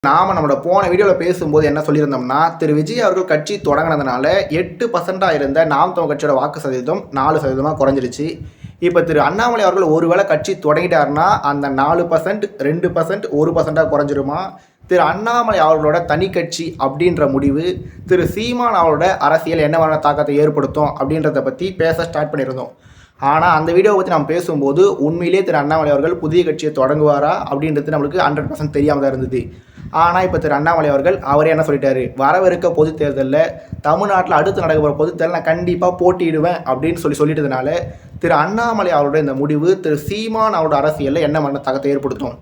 நாம் நம்மளோட போன வீடியோவில் பேசும்போது என்ன சொல்லியிருந்தோம்னா, திரு விஜய் அவர்கள் கட்சி தொடங்கினதுனால 8% இருந்த நாம் தமிழ் கட்சியோட வாக்கு சதவீதம் 4% குறைஞ்சிருச்சு. இப்போ திரு அண்ணாமலை அவர்கள் ஒருவேளை கட்சி தொடங்கிட்டாருன்னா அந்த 4%, 2%, 1% குறைஞ்சிருமா? திரு அண்ணாமலை அவர்களோட தனி கட்சி அப்படின்ற முடிவு திரு சீமான் அவரோட அரசியல் என்ன மாதிரியான தாக்கத்தை ஏற்படுத்தும் அப்படின்றத பற்றி பேச ஸ்டார்ட் பண்ணியிருந்தோம். ஆனால் அந்த வீடியோவை பற்றி நம்ம பேசும்போது உண்மையிலே திரு அண்ணாமலை அவர்கள் புதிய கட்சியை தொடங்குவாரா அப்படின்றது நம்மளுக்கு 100% தெரியாமல் தான் இருந்தது. ஆனால் இப்போ திரு அண்ணாமலை அவர்கள் அவரே என்ன சொல்லிட்டாரு, வரவிருக்க பொது தேர்தலில் தமிழ்நாட்டில் அடுத்து நடக்க போகிற பொது தேர்தல் நான் கண்டிப்பாக போட்டியிடுவேன் அப்படின்னு சொல்லிட்டதுனால திரு அண்ணாமலை அவரோட இந்த முடிவு திரு சீமான் அவரோட அரசியலில் என்ன மாதிரி தாக்கத்தை ஏற்படுத்தும்?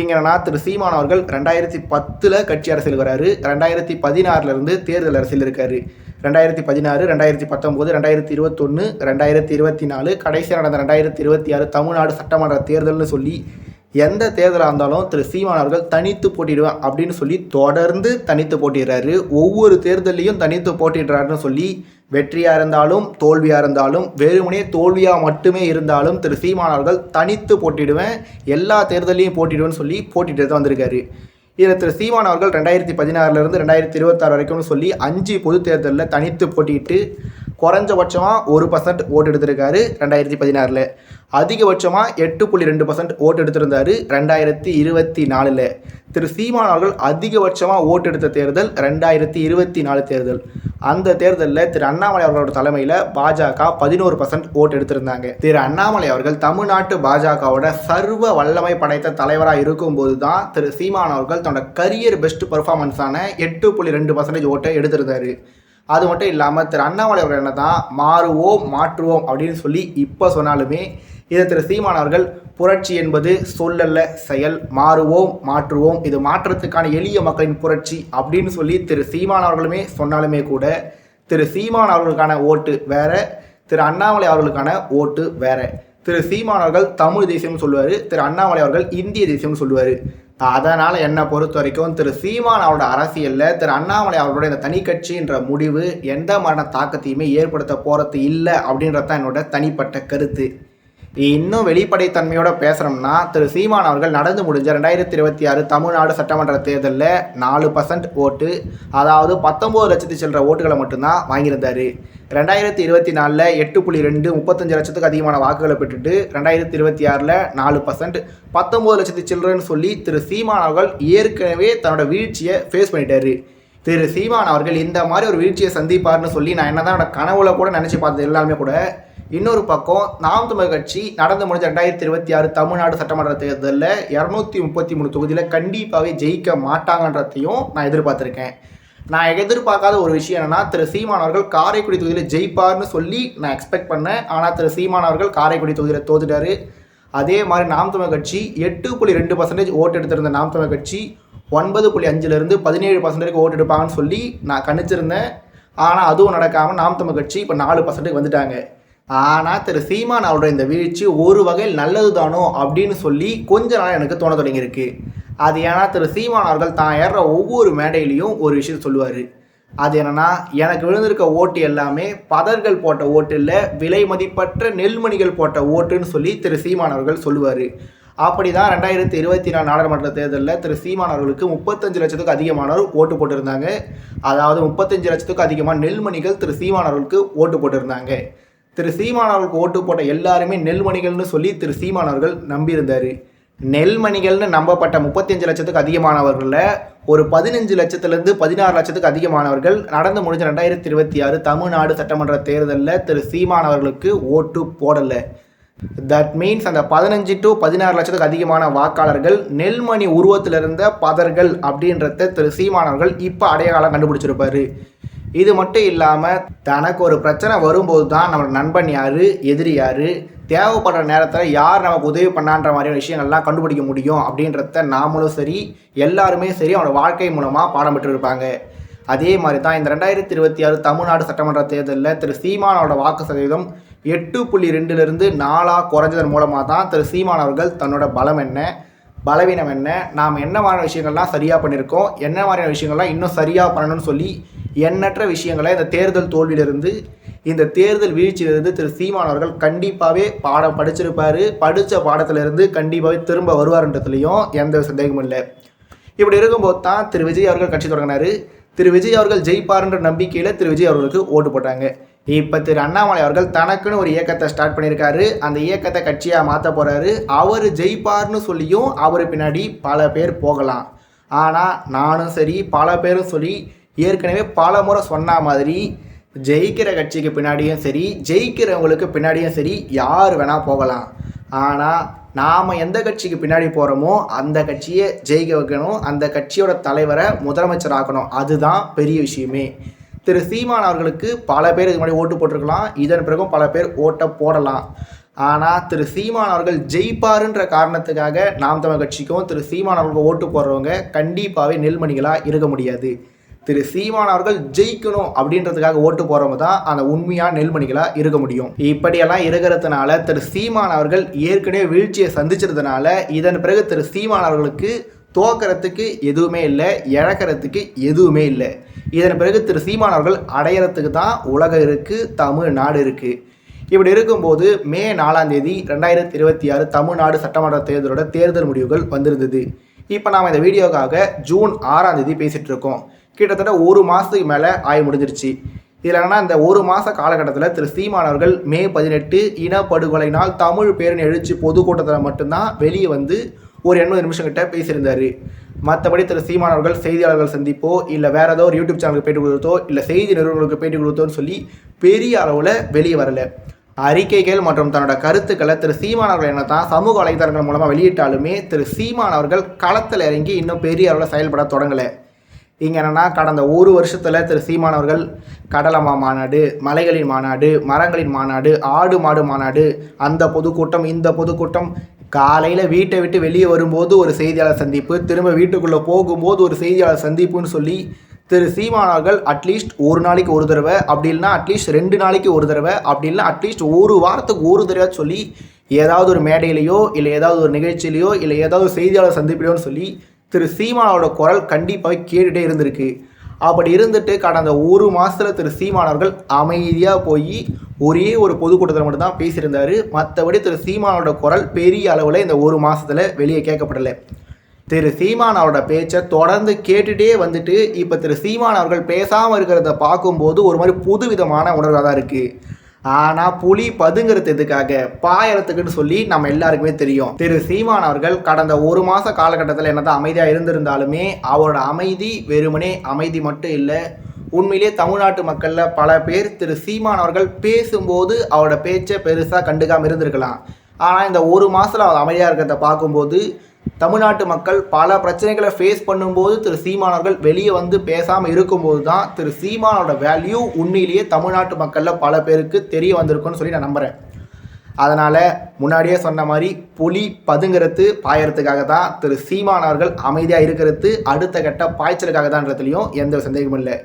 இங்கன்னா திரு சீமான் அவர்கள் 2010 கட்சி அரசியல் வராரு, 2016 தேர்தல் அரசியல் இருக்காரு. 2016, 2019, 2021, 2024 கடைசியாக நடந்த 2026 தமிழ்நாடு சட்டமன்ற தேர்தல்னு சொல்லி எந்த தேர்தலாக இருந்தாலும் திரு சீமான் அவர்கள் தனித்து போட்டிடுவேன் அப்படின்னு சொல்லி தொடர்ந்து தனித்து போட்டிடுறாரு. ஒவ்வொரு தேர்தலையும் தனித்து போட்டிடுறாருன்னு சொல்லி வெற்றியாக இருந்தாலும் தோல்வியாக இருந்தாலும் வெறுமனே தோல்வியாக மட்டுமே இருந்தாலும் திரு சீமான் அவர்கள் தனித்து போட்டிடுவேன், எல்லா தேர்தலையும் போட்டிடுவேன்னு சொல்லி போட்டிட்டு தான் வந்திருக்காரு. இதில் திரு சீமான் அவர்கள் 2016 2026 வரைக்கும்னு சொல்லி 5 பொது தேர்தலில் தனித்து போட்டிட்டு குறைஞ்சபட்சமாக 1% ஓட்டு எடுத்திருக்காரு 2016. அதிகபட்சமாக 8.2% ஓட்டு எடுத்திருந்தார் 2024. திரு சீமான் அவர்கள் அதிகபட்சமாக ஓட்டு எடுத்த தேர்தல் 2024 தேர்தல். அந்த தேர்தலில் திரு அண்ணாமலை அவர்களோட தலைமையில் பாஜக 11% ஓட்டு எடுத்திருந்தாங்க. திரு அண்ணாமலை அவர்கள் தமிழ்நாட்டு பாஜகவோட சர்வ வல்லமை படைத்த தலைவராக இருக்கும்போது தான் திரு சீமான் அவர்கள் தன்னோட கரியர் பெஸ்ட் பர்ஃபார்மன்ஸான 8.2% ஓட்டை எடுத்திருந்தார். அது மட்டும் இல்லாமல் திரு அண்ணாமலை அவர்கள் என்ன தான் மாறுவோம் மாற்றுவோம் அப்படின்னு சொல்லி இப்போ சொன்னாலுமே இதை திரு சீமான் அவர்கள் புரட்சி என்பது சொல்லல்ல செயல், மாறுவோம் மாற்றுவோம், இது மாற்றத்துக்கான எளிய மக்களின் புரட்சி அப்படின்னு சொல்லி திரு சீமான் அவர்களுமே சொன்னாலுமே கூட திரு சீமான் அவர்களுக்கான ஓட்டு வேற, திரு அண்ணாமலை அவர்களுக்கான ஓட்டு வேற. திரு சீமான் அவர்கள் தமிழ் தேசியம்னு சொல்லுவார், திரு அண்ணாமலை அவர்கள் இந்திய தேசியம்னு சொல்லுவார். அதனால் என்னை பொறுத்த வரைக்கும் திரு சீமான் அவரோட அரசியலில் திரு அண்ணாமலை அவரோட இந்த தனி கட்சின்ற முடிவு எந்த மாதிரியான தாக்கத்தையுமே ஏற்படுத்த போகிறது இல்லை அப்படின்றது தான் என்னோட தனிப்பட்ட கருத்து. இன்னும் வெளிப்படைத்தன்மையோட பேசுகிறோம்னா திரு சீமான் அவர்கள் நடந்து முடிஞ்ச 2026 தமிழ்நாடு சட்டமன்ற தேர்தலில் 4% ஓட்டு, அதாவது 19 லட்சத்து சில்லற ஓட்டுகளை மட்டும்தான் வாங்கியிருந்தார். 2024 8.2 35 லட்சத்துக்கு அதிகமான வாக்குகளை பெற்றுட்டு 2026 4%, 19 லட்சத்து சில்லறன்னு சொல்லி திரு சீமான் அவர்கள் ஏற்கனவே தன்னோட வீழ்ச்சியை ஃபேஸ் பண்ணிட்டாரு. திரு சீமான் அவர்கள் இந்த மாதிரி ஒரு வீழ்ச்சியை சந்திப்பார்னு சொல்லி நான் என்னதான் என்னோட கனவுல கூட நினச்சி பார்த்தது எல்லாமே கூட. இன்னொரு பக்கம் நாம் தமிழ் கட்சி நடந்து முடிஞ்ச 2026 தமிழ்நாடு சட்டமன்ற தேர்தலில் 233 தொகுதியில் கண்டிப்பாகவே ஜெயிக்க மாட்டாங்கன்றதையும் நான் எதிர்பார்த்துருக்கேன். நான் எதிர்பார்க்காத ஒரு விஷயம் என்னென்னா திரு சீமான் அவர்கள் காரைக்குடி தொகுதியில் ஜெயிப்பார்னு சொல்லி நான் எக்ஸ்பெக்ட் பண்ணேன். ஆனால் திரு சீமான் அவர்கள் காரைக்குடி தொகுதியில் தோத்துட்டாரு. அதே மாதிரி நாம் தமிழ் கட்சி 8.2% ஓட்டு எடுத்திருந்த நாம் தமிழ் கட்சி 9.5 17% ஓட்டு எடுப்பாங்கன்னு சொல்லி நான் கணிச்சிருந்தேன். ஆனால் அதுவும் நடக்காமல் நாம் தமிழ் கட்சி இப்போ 4% வந்துட்டாங்க. ஆனால் திரு சீமான் அவரோட இந்த வீழ்ச்சி ஒரு வகையில் நல்லது தானோ அப்படின்னு சொல்லி கொஞ்ச நாள் எனக்கு தோண தொடங்கியிருக்கு. அது ஏன்னா திரு சீமான் அவர்கள் தான் ஏறுற ஒவ்வொரு மேடையிலையும் ஒரு விஷயம் சொல்லுவார். அது என்னென்னா, எனக்கு விழுந்திருக்க ஓட்டு எல்லாமே பதர்கள் போட்ட ஓட்டு இல்லை, விலை மதிப்பற்ற நெல்மணிகள் போட்ட ஓட்டுன்னு சொல்லி திரு சீமான் அவர்கள் சொல்லுவார். அப்படி தான் 2024 நாடாளுமன்ற தேர்தலில் திரு சீமான் அவர்களுக்கு 35 லட்சத்துக்கு அதிகமானவர் ஓட்டு போட்டிருந்தாங்க. அதாவது 35 லட்சத்துக்கு அதிகமான நெல்மணிகள் திரு சீமான் அவர்களுக்கு ஓட்டு போட்டிருந்தாங்க. திரு சீமான் அவர்களுக்கு ஓட்டு போட்ட எல்லாருமே நெல்மணிகள்னு சொல்லி திரு சீமான் அவர்கள் நம்பியிருந்தார். நெல்மணிகள்னு நம்பப்பட்ட 35 லட்சத்துக்கு அதிகமானவர்களில் ஒரு 15 லட்சத்துலேருந்து 16 லட்சத்துக்கு அதிகமானவர்கள் நடந்து முடிஞ்ச 2026 தமிழ்நாடு சட்டமன்ற தேர்தலில் திரு சீமான் அவர்களுக்கு ஓட்டு போடலை. தட் மீன்ஸ் அந்த 15 to 16 லட்சத்துக்கு அதிகமான வாக்காளர்கள் நெல்மணி உருவத்தில் இருந்த பதர்கள் அப்படின்றத திரு சீமான் அவர்கள் இப்போ அடையாளம் கண்டுபிடிச்சிருப்பாரு. இது மட்டும் இல்லாமல் தனக்கு ஒரு பிரச்சனை வரும்போது தான் நம்ம நண்பன் யார், எதிரி யார், தேவைப்படுற நேரத்தில் யார் நமக்கு உதவி பண்ணான்ற மாதிரியான விஷயங்கள்லாம் கண்டுபிடிக்க முடியும் அப்படின்றத நாமளும் சரி எல்லாருமே சரி அவனோட வாழ்க்கை மூலமாக பாடம் பெற்றிருப்பாங்க. அதே மாதிரி தான் இந்த 2026 தமிழ்நாடு சட்டமன்ற தேர்தலில் திரு சீமானோட வாக்கு சதவீதம் 8.2 4 குறைஞ்சதன் மூலமாக தான் திரு சீமான் அவர்கள் தன்னோட பலம் என்ன, பலவீனம் என்ன, நாம் என்ன மாதிரியான விஷயங்கள்லாம் சரியாக பண்ணியிருக்கோம், என்ன மாதிரியான விஷயங்கள்லாம் இன்னும் சரியாக பண்ணணும்னு சொல்லி எண்ணற்ற விஷயங்களை இந்த தேர்தல் தோல்வியிலிருந்து இந்த தேர்தல் வீழ்ச்சியிலிருந்து திரு சீமான் அவர்கள் கண்டிப்பாகவே பாடம் படிச்சிருப்பார். படித்த பாடத்திலிருந்து கண்டிப்பாகவே திரும்ப வருவார்ன்றதுலையும் எந்த சந்தேகமும் இல்லை. இப்படி இருக்கும்போது தான் திரு விஜய் அவர்கள் கட்சி தொடங்கினார். திரு விஜய் அவர்கள் ஜெயிப்பார்ன்ற நம்பிக்கையில் திரு விஜய் அவர்களுக்கு ஓட்டு போட்டாங்க. இப்போ திரு அண்ணாமலை அவர்கள் தனக்குன்னு ஒரு இயக்கத்தை ஸ்டார்ட் பண்ணியிருக்காரு. அந்த இயக்கத்தை கட்சியாக மாற்ற போகிறாரு. அவர் ஜெயிப்பார்னு சொல்லியும் அவர் பின்னாடி பல பேர் போகலாம். ஆனால் நானும் சரி பல பேரும் சொல்லி ஏற்கனவே பல முறை சொன்ன மாதிரி ஜெயிக்கிற கட்சிக்கு பின்னாடியும் சரி ஜெயிக்கிறவங்களுக்கு பின்னாடியும் சரி யார் வேணால் போகலாம். ஆனால் நாம் எந்த கட்சிக்கு பின்னாடி போகிறோமோ அந்த கட்சியை ஜெயிக்க வைக்கணும். அந்த கட்சியோட தலைவரை முதலமைச்சர் ஆக்கணும். அதுதான் பெரிய விஷயமே. திரு சீமான் அவர்களுக்கு பல பேர் இதுக்கு முன்னாடி ஓட்டு போட்டிருக்கலாம். இதன் பிறகும் பல பேர் ஓட்டை போடலாம். ஆனால் திரு சீமான் அவர்கள் ஜெயிப்பாருன்ற காரணத்துக்காக நாம் தமிழ் கட்சிக்கும் திரு சீமான் அவர்களுக்கு ஓட்டு போடுறவங்க கண்டிப்பாகவே நெல்மணிகளாக இருக்க முடியாது. திரு சீமான் அவர்கள் ஜெயிக்கணும் அப்படின்றதுக்காக ஓட்டு போகிறவங்க தான் அந்த உண்மையான நெல்மணிகளாக இருக்க முடியும். இப்படியெல்லாம் இருக்கிறதுனால திரு சீமான் அவர்கள் ஏற்கனவே வீழ்ச்சியை சந்திச்சிருந்தனால இதன் பிறகு திரு சீமான் அவர்களுக்கு தோக்கிறதுக்கு எதுவுமே இல்லை, இழக்கிறதுக்கு எதுவுமே இல்லை. இதன் பிறகு திரு சீமான் அவர்கள் அடையிறதுக்கு தான் உலகம் இருக்குது, தமிழ்நாடு இருக்குது. இப்படி இருக்கும்போது மே 4ஆம் தேதி 2026 தமிழ்நாடு சட்டமன்ற தேர்தலோட தேர்தல் முடிவுகள் வந்திருந்தது. இப்போ நாம் இந்த வீடியோக்காக ஜூன் 6ஆம் தேதி பேசிகிட்டு இருக்கோம். கிட்டத்தட்ட ஒரு மாதத்துக்கு மேலே ஆய் முடிஞ்சிருச்சு. இதில் என்னன்னா இந்த ஒரு மாத காலகட்டத்தில் திரு சீமான் அவர்கள் மே 18 இனப்படுகொலை நாள் தமிழ் பேரணி எழுச்சி பொதுக்கூட்டத்தில் மட்டும்தான் வெளியே வந்து ஒரு 80 நிமிஷம் கிட்ட பேசியிருந்தார். மற்றபடி திரு சீமான் அவர்கள் செய்தியாளர்கள் சந்திப்போ இல்லை வேறு ஏதோ ஒரு யூடியூப் சேனலுக்கு பேட்டி கொடுத்தோ இல்லை செய்தி நிறுவனங்களுக்கு பேட்டி கொடுத்தோன்னு சொல்லி பெரிய அளவில் வெளியே வரலை. அறிக்கைகள் மற்றும் தன்னோட கருத்துக்களை திரு சீமான் அவர்கள் என்ன தான் சமூக வலைதளங்கள் மூலமாக வெளியிட்டாலுமே திரு சீமான் அவர்கள் களத்தில் இறங்கி இன்னும் பெரிய அளவில் செயல்பட தொடங்கலை. இங்கே என்னென்னா கடந்த ஒரு வருஷத்தில் திரு சீமான் அவர்கள் கடலம்மா மாநாடு, மலைகளின் மாநாடு, மரங்களின் மாநாடு, ஆடு மாடு மாநாடு, அந்த பொதுக்கூட்டம் இந்த பொதுக்கூட்டம், காலையில் வீட்டை விட்டு வெளியே வரும்போது ஒரு செய்தியாளர் சந்திப்பு, திரும்ப வீட்டுக்குள்ளே போகும்போது ஒரு செய்தியாளர் சந்திப்புன்னு சொல்லி திரு சீமான் அவர்கள் அட்லீஸ்ட் ஒரு நாளைக்கு ஒரு தடவை, அப்படி இல்லைனா அட்லீஸ்ட் 2 நாளைக்கு ஒரு தடவை, அப்படி இல்லைனா அட்லீஸ்ட் ஒரு வாரத்துக்கு ஒரு தடவை சொல்லி ஏதாவது ஒரு மேடையிலையோ இல்லை ஏதாவது ஒரு நிகழ்ச்சியிலையோ இல்லை ஏதாவது ஒரு செய்தியாளர் சந்திப்பிலையோன்னு சொல்லி திரு சீமானோட குரல் கண்டிப்பாக கேட்டுகிட்டே இருந்திருக்கு. அப்படி இருந்துட்டு கடந்த ஒரு மாதத்தில் திரு சீமான் அவர்கள் அமைதியாக போய் ஒரே ஒரு பொதுக்கூட்டத்தில் மட்டும்தான் பேசியிருந்தார். மற்றபடி திரு சீமானோட குரல் பெரிய அளவில் இந்த ஒரு மாதத்தில் வெளியே கேட்கப்படலை. திரு சீமான் அவரோட பேச்சை தொடர்ந்து கேட்டுகிட்டே வந்துட்டு இப்போ திரு சீமான் அவர்கள் பேசாமல் இருக்கிறத பார்க்கும்போது ஒரு மாதிரி புதுவிதமான உணர்வாக தான் இருக்குது. ஆனால் புலி பதுங்கிறதுக்காக பாயறதுக்குன்னு சொல்லி நம்ம எல்லாருக்குமே தெரியும். திரு சீமான் அவர்கள் கடந்த ஒரு மாத காலகட்டத்தில் என்னதான் அமைதியாக இருந்திருந்தாலுமே அவரோட அமைதி வெறுமனே அமைதி மட்டும் இல்லை. உண்மையிலே தமிழ்நாட்டு மக்களில் பல பேர் திரு சீமான் அவர்கள் பேசும்போது அவரோட பேச்சை பெருசாக கண்டுக்காமல் இருந்திருக்கலாம். ஆனால் இந்த ஒரு மாதத்தில் அவர் அமைதியாக இருக்கிறத பார்க்கும்போது தமிழ்நாட்டு மக்கள் பல பிரச்சனைகளை ஃபேஸ் பண்ணும்போது திரு சீமான் அவர்கள் வெளியே வந்து பேசாமல் இருக்கும்போது தான் திரு சீமானோட வேல்யூ உண்மையிலேயே தமிழ்நாட்டு மக்களில் பல பேருக்கு தெரிய வந்திருக்குன்னு சொல்லி நான் நம்புகிறேன். அதனால் முன்னாடியே சொன்ன மாதிரி புலி பதுங்கிறது பாயறதுக்காக தான் திரு சீமான் அவர்கள் அமைதியாக இருக்கிறது அடுத்த கட்ட பாய்ச்சலுக்காக தான்றதுலையும் எந்த சந்தேகமும் இல்லை.